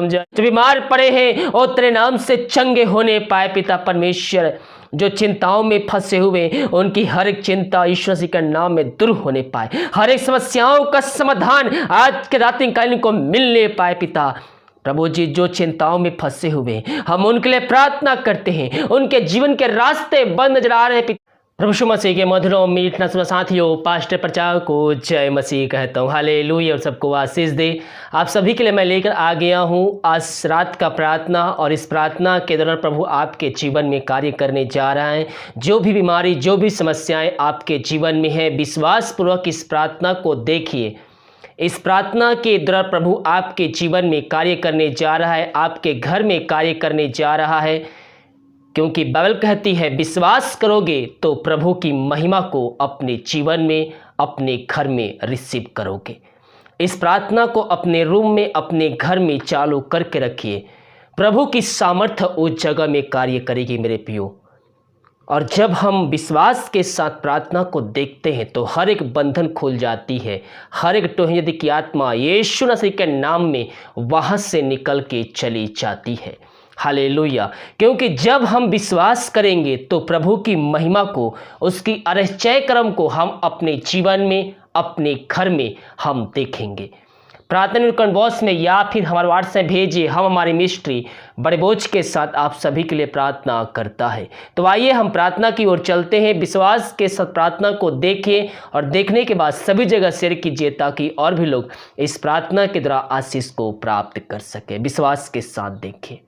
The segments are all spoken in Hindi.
जो बीमार पड़े हैं और तेरे नाम से चंगे होने पाए पिता परमेश्वर। जो चिंताओं में फंसे हुए उनकी हर एक चिंता ईश्वर जी के नाम में दूर होने पाए। हर एक समस्याओं का समाधान आज के रात्रिकालीन को मिलने पाए पिता प्रभु जी। जो चिंताओं में फंसे हुए हम उनके लिए प्रार्थना करते हैं। उनके जीवन के रास्ते बंद नजर आ रहे हैं पिता प्रभु यीशु मसीह के मधुर और मीठ नाम साथियों, पास्टर प्रचारक को जय मसीह कहता हूँ। हालेलुया और सबको आशीष दे। आप सभी के लिए मैं लेकर आ गया हूँ आज रात का प्रार्थना, और इस प्रार्थना के दौरान प्रभु आपके जीवन में कार्य करने जा रहा है। जो भी बीमारी, जो भी समस्याएं आपके जीवन में है, विश्वासपूर्वक इस प्रार्थना को देखिए। इस प्रार्थना के दौरान प्रभु आपके जीवन में कार्य करने जा रहा है, आपके घर में कार्य करने जा रहा है, क्योंकि बाइबल कहती है विश्वास करोगे तो प्रभु की महिमा को अपने जीवन में, अपने घर में रिसीव करोगे। इस प्रार्थना को अपने रूम में, अपने घर में चालू करके रखिए। प्रभु की सामर्थ्य उस जगह में कार्य करेगी मेरे प्रियो। और जब हम विश्वास के साथ प्रार्थना को देखते हैं तो हर एक बंधन खुल जाती है। हर एक टोहयदी की आत्मा यीशु मसीह के नाम में वहाँ से निकल के चली जाती है। हालेलुया। क्योंकि जब हम विश्वास करेंगे तो प्रभु की महिमा को, उसकी आश्चर्य कर्म को हम अपने जीवन में, अपने घर में हम देखेंगे। प्रार्थना बॉक्स में या फिर हमारे व्हाट्सएप भेजिए। हम हमारी मिस्ट्री बड़े बोझ के साथ आप सभी के लिए प्रार्थना करता है। तो आइए हम प्रार्थना की ओर चलते हैं। विश्वास के साथ प्रार्थना को देखिए और देखने के बाद सभी जगह शेयर कीजिए ताकि और भी लोग इस प्रार्थना के द्वारा आशीष को प्राप्त कर सके। विश्वास के साथ देखिए।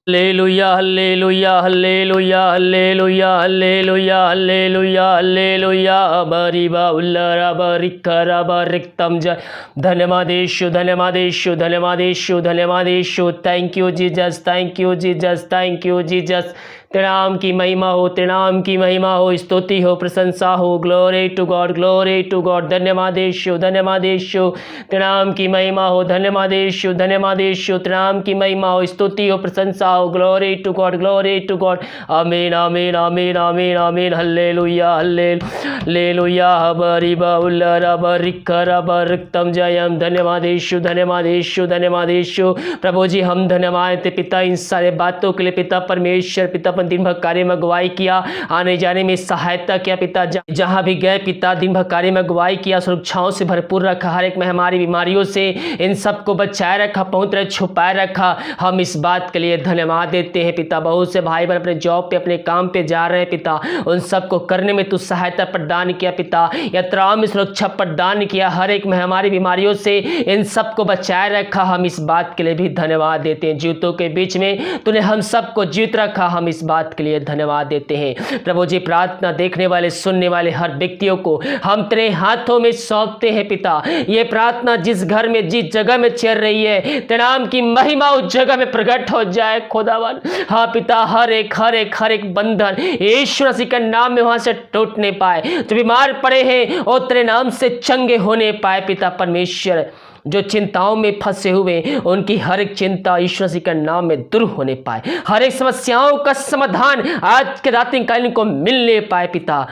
Hallelujah hallelujah hallelujah hallelujah hallelujah hallelujah hallelujah बरिबा उल्लरा बरिकरा बरिक्तम जय। धन्यवाद यीशु, धन्यवाद यीशु, धन्यवाद यीशु, धन्यवाद यीशु। Thank you Jesus, thank you Jesus, thank you Jesus. तेरे नाम की महिमा हो, तेरे नाम की महिमा हो, स्तुति हो, प्रशंसा हो। Glory to God, glory to God. धन्यवाद यीशु, धन्यवाद यीशु। तेरे नाम की महिमा हो। धन्यवाद यीशु, धन्यवाद यीशु। तेरे नाम की महिमा हो, स्तुति हो, प्रशंसा हो। Glory to God, glory to God. आमीन आमीन आमीन आमीन आमीन। हल्लेलुया हल्लेलुया बरिबा उल्लरा बरिकरा बरिक्तम जयम। धन्यवाद यीशु, धन्यवाद यीशु, धन्यवाद यीशु। प्रभु जी हम धन्यवाद देते पिता इन सारे बातों के लिए पिता परमेश्वर। पिता अपन दिन भर कार्य में अगुवाई किया, आने जाने में सहायता किया पिता। जहां भी गए पिता दिन भर कार्य में अगुवाई किया, सुरक्षाओं से भरपूर रखा, हर एक महामारी बीमारियों से इन सबको बचाए रखा, पवित्र छुपाए रखा। हम इस बात के लिए धन्यवाद देते हैं पिता। बहुत से भाई बहन अपने जॉब पे, अपने काम पे जा रहे हैं पिता, उन सबको करने में तू सहायता प्रदान किया पिता। यात्राओं में सुरक्षा प्रदान किया, हर एक महामारी बीमारियों से इन सबको बचाए रखा। हम इस बात के लिए भी धन्यवाद देते हैं। जीवितों के बीच में तूने हम सबको जीवित रखा, हम इस बात के लिए धन्यवाद देते हैं। प्रभु जी प्रार्थना देखने वाले, सुनने वाले हर व्यक्तियों को हम तेरे हाथों में सौंपते हैं पिता। ये प्रार्थना जिस घर में, जिस जगह में चल रही है, तेरे नाम की महिमा उस जगह में प्रकट हो जाए खुदावन। हाँ पिता, हर एक बंधन यीशु मसीह के नाम में वहां से टूटने पाए। जो बीमार पड़े हैं और तेरे नाम से चंगे होने पाए पिता परमेश्वर। जो चिंताओं में फंसे हुए उनकी हर एक चिंता ईश्वर जी के नाम में दूर होने पाए। हर एक समस्याओं का समाधान आज के रात्रिकालीन को मिलने पाए पिता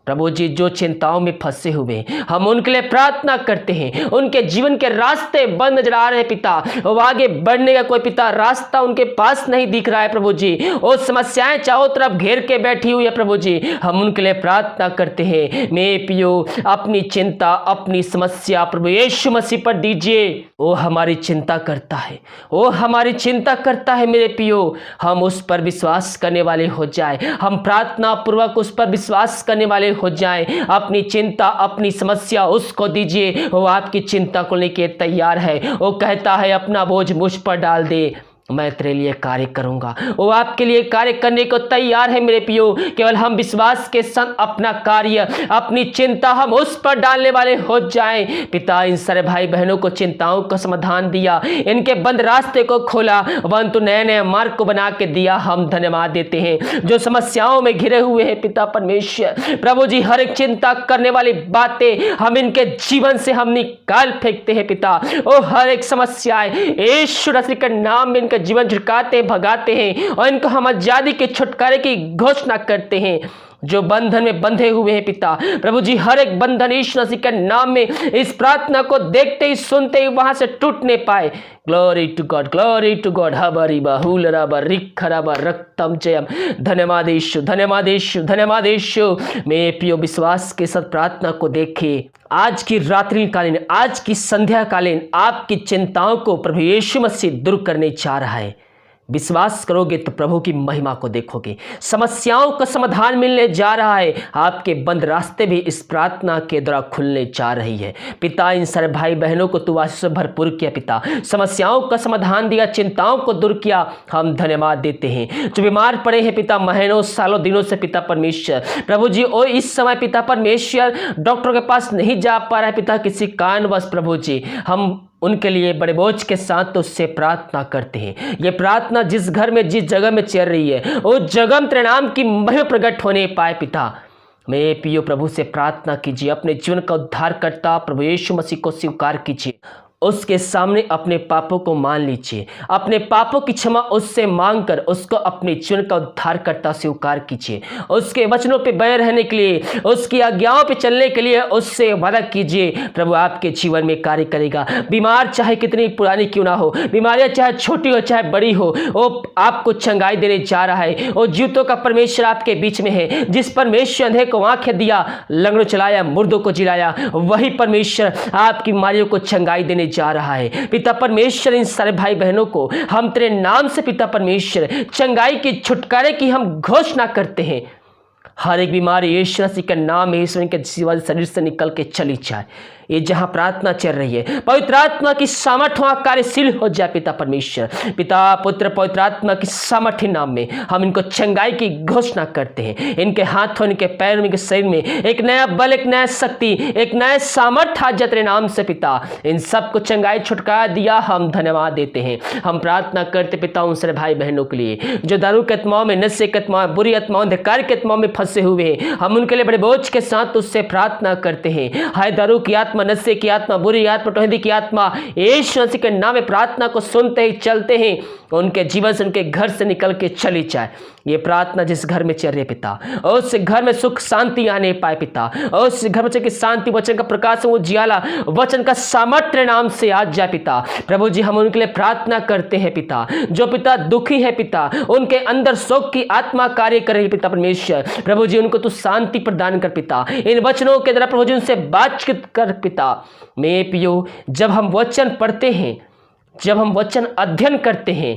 प्रभु जी। जो चिंताओं में फंसे हुए हम उनके लिए प्रार्थना करते हैं। उनके जीवन के रास्ते बंद नजर आ रहे हैं पिता, वो आगे बढ़ने का कोई पिता रास्ता उनके पास नहीं दिख रहा है प्रभु जी। वो समस्याएं चारों तरफ घेर के बैठी हुई है प्रभु जी। हम उनके लिए प्रार्थना करते हैं। मेरे पियो अपनी चिंता, अपनी समस्या प्रभु यीशु मसीह पर दीजिए। वो हमारी चिंता करता है, वो हमारी चिंता करता है मेरे पियो। हम उस पर विश्वास करने वाले हो जाए, हम प्रार्थना पूर्वक उस पर विश्वास करने वाले हो जाए। अपनी चिंता, अपनी समस्या उसको दीजिए, वो आपकी चिंता को लेके तैयार है। वो कहता है अपना बोझ मुझ पर डाल दे, मैं तेरे लिए कार्य करूंगा। वो आपके लिए कार्य करने को तैयार है मेरे पियो। केवल हम विश्वास के संग अपना कार्य, अपनी चिंता हम उस पर डालने वाले हो जाएं। पिता इन सारे भाई बहनों को चिंताओं का समाधान दिया, इनके बंद रास्ते को खोला, परंतु नए नए मार्ग को बना के दिया। हम धन्यवाद देते हैं। जो समस्याओं में घिरे हुए हैं पिता परमेश्वर प्रभु जी, हर एक चिंता करने वाली बातें हम इनके जीवन से हम निकाल फेंकते हैं पिता। ओ हर एक समस्याएं यीशु मसीह के नाम में जीवन झुकाते, भगाते हैं और इनको हम आजादी के छुटकारे की घोषणा करते हैं। जो बंधन में बंधे हुए हैं पिता, प्रभु जी हर एक बंधन यीशु मसीह के नाम में इस प्रार्थना को देखते ही सुनते ही वहां से टूटने पाए। Glory to God, glory to God. हबरी बहुल रबर रिखरबर रक्तम जयम। धन्यवाद यीशु, धन्यवाद यीशु, धन्यवाद यीशु। मेरे प्रियो विश्वास के साथ प्रार्थना को देखिए। आज की रात्रि कालीन, आज की संध्या कालीन आपकी चिंताओं को प्रभु यीशु मसीह दूर करने जा रहा है। विश्वास करोगे तो प्रभु की महिमा को देखोगे। समस्याओं का समाधान मिलने जा रहा है। आपके बंद रास्ते भी इस प्रार्थना के द्वारा खुलने जा रही है। पिता इन सारे भाई बहनों को तू आशीष से भरपूर किया पिता, समस्याओं का समाधान दिया, चिंताओं को दूर किया। हम धन्यवाद देते हैं। जो बीमार पड़े हैं पिता महीनों सालों दिनों से पिता परमेश्वर, प्रभु जी और इस समय पिता परमेश्वर डॉक्टर के पास नहीं जा पा रहा है पिता किसी कारणवश, प्रभु जी हम उनके लिए बड़े बोझ के साथ तो उससे प्रार्थना करते हैं। ये प्रार्थना जिस घर में जिस जगह में चल रही है उस जगह में तेरे नाम की महिमा प्रकट होने पाए पिता। मेरे प्रियो प्रभु से प्रार्थना कीजिए, अपने जीवन का उद्धार करता प्रभु यीशु मसीह को स्वीकार कीजिए, उसके सामने अपने पापों को मान लीजिए, अपने पापों की क्षमा उससे मांगकर उसको अपने जीवन का उद्धार करता स्वीकार कीजिए। उसके वचनों पे बने रहने के लिए, उसकी आज्ञाओं पे चलने के लिए उससे वादा कीजिए। प्रभु आपके जीवन में कार्य करेगा। बीमार चाहे कितनी पुरानी क्यों ना हो, बीमारियां चाहे छोटी हो चाहे बड़ी हो, वो आपको चंगाई देने जा रहा है। वो जीवितों का परमेश्वर आपके बीच में है। जिस परमेश्वर अंधे को आंखें दिया, लंगड़ों चलाया, मुर्दों को जिलाया, वही परमेश्वर आपकी बीमारियों को चंगाई देने जा रहा है। पिता परमेश्वर इन सारे भाई बहनों को हम तेरे नाम से पिता परमेश्वर चंगाई की, छुटकारे की हम घोषणा करते हैं। हर एक बीमारी यीशु मसीह के नाम में यीशु के शरीर से निकल के चली जाए। ये जहां प्रार्थना चल रही है, पवित्र आत्मा की सामर्थ वहां कार्यशील हो जाए पिता परमेश्वर। पिता पुत्र पवित्र आत्मा की सामर्थ्य नाम में हम इनको चंगाई की घोषणा करते हैं। इनके हाथों, इनके पैरों, इनके शरीर में एक नया बल, एक नया शक्ति, एक नया सामर्थ्य आ जाए तेरे नाम से पिता। इन सबको चंगाई छुटकारा दिया, हम धन्यवाद देते हैं। हम प्रार्थना करते पिता उन सारे भाई बहनों के लिए जो दारू के आत्माओं में, नशे के आत्माओं, बुरी आत्माओं, अंधकार के आत्माओं में फंसे हुए हैं। हम उनके लिए बड़े बोझ के साथ उससे प्रार्थना करते हैं। हाय दारू की आत्मा, नशे की आत्मा, बुरी आत्मा, टोहदी की आत्मा, यीशु मसीह के नाम में प्रार्थना को सुनते ही चलते हैं, उनके जीवन से, उनके घर से निकल के चली जाए। ये प्रार्थना जिस घर में चल रही है पिता, और उस घर में सुख शांति आने पाए पिता, और उस घर में की शांति, वचन का प्रकाश, वो जियाला, वचन का सामर्थ्य नाम से आ जाए पिता। प्रभु जी हम उनके लिए प्रार्थना करते हैं पिता। जो पिता दुखी है पिता, उनके अंदर शोक की आत्मा कार्य कर रही है पिता परमेश्वर, प्रभु जी उनको तू शांति प्रदान कर पिता। इन वचनों के द्वारा प्रभु जी उनसे बातचीत कर पिता। मेरे प्रियो जब हम वचन पढ़ते हैं, जब हम वचन अध्ययन करते हैं,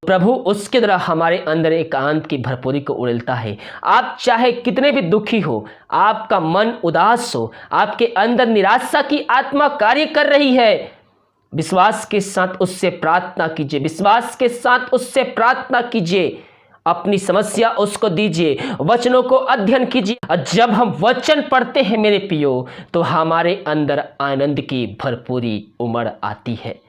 प्रभु उसके द्वारा हमारे अंदर एकांत की भरपूरी को उड़ेलता है। आप चाहे कितने भी दुखी हो, आपका मन उदास हो, आपके अंदर निराशा की आत्मा कार्य कर रही है, विश्वास के साथ उससे प्रार्थना कीजिए, विश्वास के साथ उससे प्रार्थना कीजिए, अपनी समस्या उसको दीजिए, वचनों को अध्ययन कीजिए। और जब हम वचन पढ़ते हैं मेरे प्रियो, तो हमारे अंदर आनंद की भरपूरी उमड़ आती है।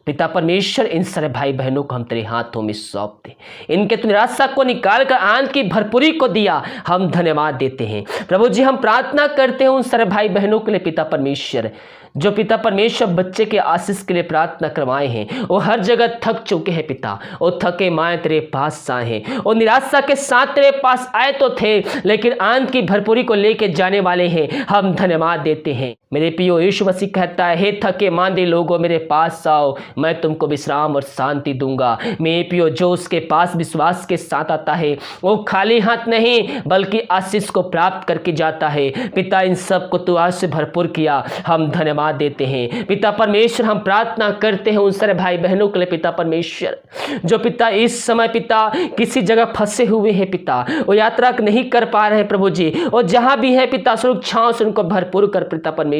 पिता परमेश्वर इन सारे भाई बहनों को हम तेरे हाथों में सौंपते, इनके तो निराशा को निकाल कर आनंद की भरपूरी को दिया, हम धन्यवाद देते हैं। प्रभु जी हम प्रार्थना करते हैं उन सारे भाई बहनों के लिए पिता परमेश्वर, जो पिता परमेश्वर बच्चे के आशीष के लिए प्रार्थना करवाए हैं। वो हर जगह थक चुके हैं पिता, वो थके माए तेरे पास आए हैं, वो निराशा के साथ तेरे पास आए तो थे, लेकिन आनंद की भरपूरी को लेके जाने वाले हैं। हम धन्यवाद देते हैं। मेरे प्रियो यीशु मसीह कहता है, हे थके मांदे लोगों मेरे पास आओ, मैं तुमको विश्राम और शांति दूंगा। मेरे प्रियो जो उसके पास विश्वास के साथ आता है, वो खाली हाथ नहीं बल्कि आशीष को प्राप्त करके जाता है। पिता इन सब को तू आज से भरपूर किया, हम धन्यवाद देते हैं। पिता परमेश्वर हम प्रार्थना करते हैं उन सारे भाई बहनों के लिए पिता परमेश्वर, जो पिता इस समय पिता किसी जगह फंसे हुए हैं पिता, वो यात्रा नहीं कर पा रहे हैं प्रभु जी, और जहां भी है पिता सुरक्षाओं से उनको भरपूर कर पिता परमेश्वर।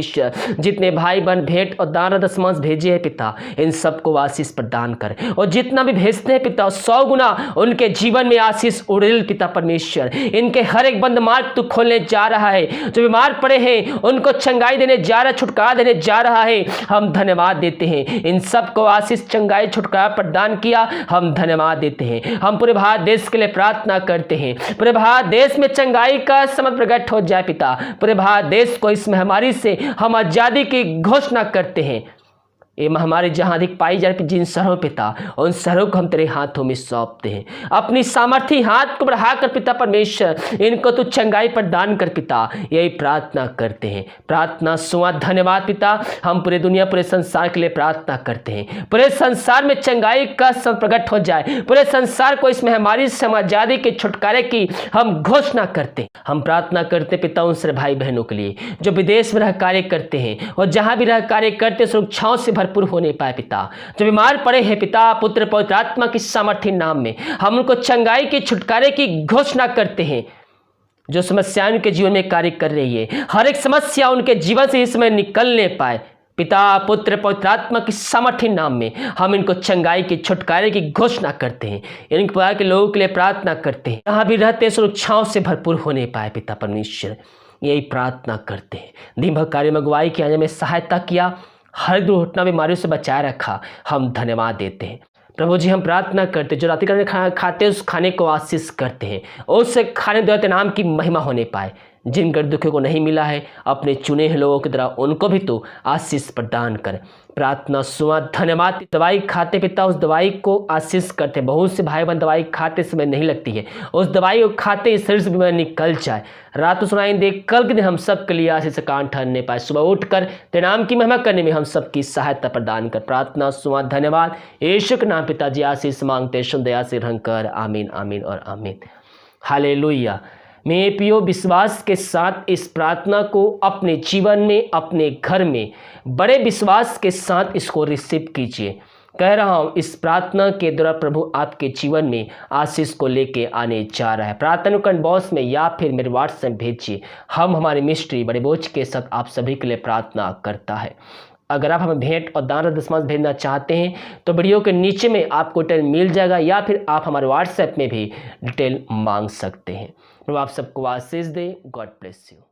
जितने भाई बहन भेंट और दान दशमांश भेजे हैं पिता, इन सबको आशीष प्रदान कर, और जितना भी भेजते हैं पिता 100 गुना उनके जीवन में आशीष उड़ेल पिता परमेश्वर। इनके हर एक बंद मार्ग तू खोलने जा रहा है, जो बीमार पड़े हैं उनको चंगाई देने जा रहा, छुटकारा देने जा रहा है। हम धन्यवाद देते हैं। इन सबको आशीष, चंगाई, छुटकारा प्रदान किया, हम धन्यवाद देते हैं। हम पूरे भारत देश के लिए प्रार्थना करते हैं, पूरे भारत देश में चंगाई का समय प्रकट हो जाए पिता। पूरे भारत देश को इस महामारी से हम आजादी की घोषणा करते हैं। ये महामारी जहाँ अधिक पाई जा रही जिन शहरों पिता, उन शहरों को हम तेरे हाथों में सौंपते हैं। अपनी सामर्थ्य हाथ को बढ़ाकर पिता परमेश्वर इनको तू चंगाई प्रदान कर पिता, यही प्रार्थना करते हैं। प्रार्थना सुना। धन्यवाद पिता, हम पूरे दुनिया पूरे संसार के लिए प्रार्थना करते हैं। पूरे संसार में चंगाई का सब प्रकट हो जाए, पूरे संसार को इस महामारी से आजादी के छुटकारे की हम घोषणा करते हैं। हम प्रार्थना करते पिता उन सारे भाई बहनों के लिए जो विदेश में रह कार्य करते हैं और जहां भी रह कार्य करते सुरक्षाओं से भरपूर होने पाए पिता। जो बीमार पड़े हैं पिता, पुत्र पवित्र आत्मा की सामर्थ्य नाम में हम उनको चंगाई के छुटकारे की घोषणा करते हैं। जो समस्याएं उनके जीवन में कार्य कर रही है, हर एक समस्या उनके जीवन से इस समय निकलने पाए पिता, पुत्र पवित्र आत्मा की सामर्थ्य नाम में हम इनको चंगाई के छुटकारे की घोषणा करते हैं। इन प्रकार के लोगों के लिए प्रार्थना करते हैं, जहां भी रहते हैं सुरक्षाओं से भरपूर होने पाए पिता परमेश्वर, यही प्रार्थना करते हैं। दिन भर कार्य में अगुवाई के आने में सहायता किया, हर दुर्घटना बीमारियों से बचाए रखा, हम धन्यवाद देते हैं। प्रभु जी हम प्रार्थना करते जो रात्रि का खाना खाते उस खाने को आशीष करते हैं, उस खाने द्वारा नाम की महिमा होने पाए। जिन गरीब दुखियों को नहीं मिला है अपने चुने हुए लोगों की तरह उनको भी तो आशीष प्रदान कर। प्रार्थना सुना। धन्यवाद। दवाई खाते पिता उस दवाई को आशीष करते। बहुत से भाई बहन दवाई खाते समय नहीं लगती है, उस दवाई को खाते शरीर से बीमारी निकल जाए। रात सुनाई दे कल के दिन हम सब के लिए आशीष से कान ठहरने पाए। सुबह उठकर तेरे नाम की महिमा करने में हम सबकी सहायता प्रदान कर। प्रार्थना सुना। धन्यवाद। यीशु के नाम पिताजी आशीष मांगते शुद्ध दया से रंग कर। आमीन आमीन और आमीन। हालेलुया। मेरे प्रियो विश्वास के साथ इस प्रार्थना को अपने जीवन में, अपने घर में बड़े विश्वास के साथ इसको रिसीव कीजिए। कह रहा हूँ इस प्रार्थना के द्वारा प्रभु आपके जीवन में आशीष को लेके आने जा रहा है। प्रार्थना कमेंट बॉक्स में या फिर मेरे व्हाट्सएप भेजिए। हम हमारे मिस्ट्री बड़े बोझ के साथ आप सभी के लिए प्रार्थना करता है। अगर आप हमें भेंट और दान दशमांश भेजना चाहते हैं तो वीडियो के नीचे में आपको डिटेल मिल जाएगा, या फिर आप हमारे व्हाट्सएप में भी डिटेल मांग सकते हैं। प्रभु आप सबको आशीष दे। God bless you.